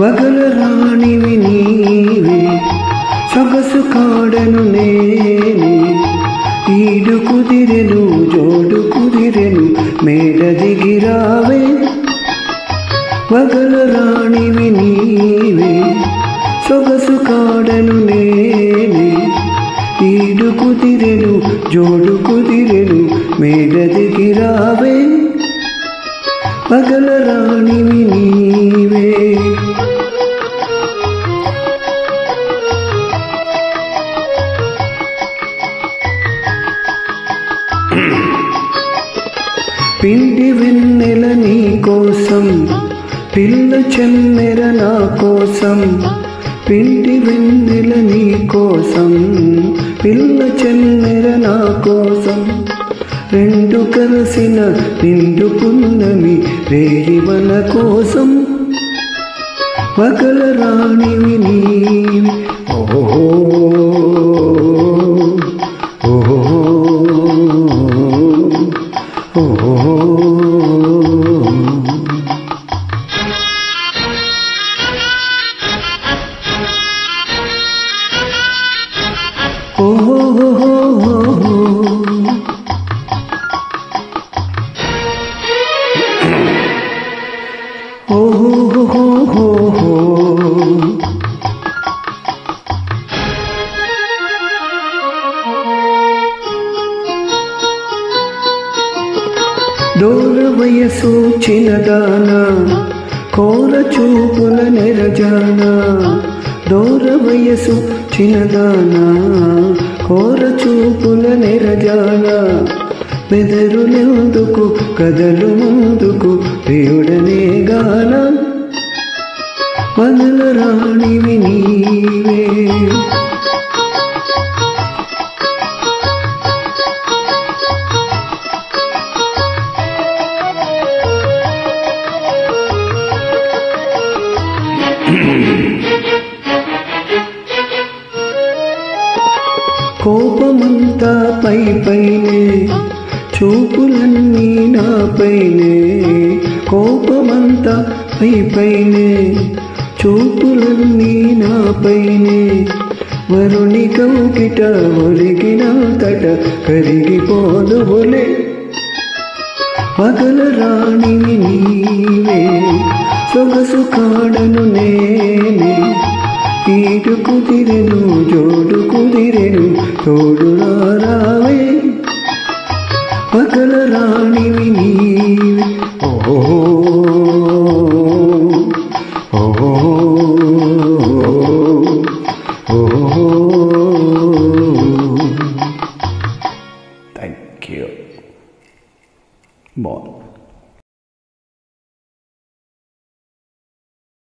వగల రాణివి నీవే సొగసు కాడను నేనే ఈడు కుదిరెను జోడు కుదిరెను మేడ దిగిరావే వగల రాణివి నీవే సొగసు కాడను నేనే ఈడు కుదిరెను జోడు కుదిరెను మేడ దిగిరావే వగల రాణివి నీవే పిండి వెన్నెల నీ కోసం పిల్ల చెన్నెర నా కోసం పిండి వెన్నెల నీ కోసం పిల్ల చెన్నెర నా కోసం రెండు కలిసిన నిండు పున్నమి రేయి మన కోసం వగల రాణివి నీవే ఓహో ఓహో దూర వయసు చిన్నదానా కోర చూపుల నెరజానా దూర వయసు చిన్నదానా కోర చూపుల నెరజానా బెదరులెందుకు కదలు ముందుకు ప్రియుడనే గాన వగల రాణివి నీవే కోపమంతా పై పైనే చూపులన్నీ నాపైనే కోపమంతా పై పైనే చూపులన్నీ నాపైనే వరుణి కౌకిట ఒరిగిన తట కరిగిపోదు బొలే వగల రాణివి నీవే సొగసు కాడను నేనే ఈడు కుదిరెను జోడు కుదిరెను తోడు రావే వగల రాణివి నీవే ఓహో ఓహో ఓహో థ్యాంక్ యూ బాగుంది.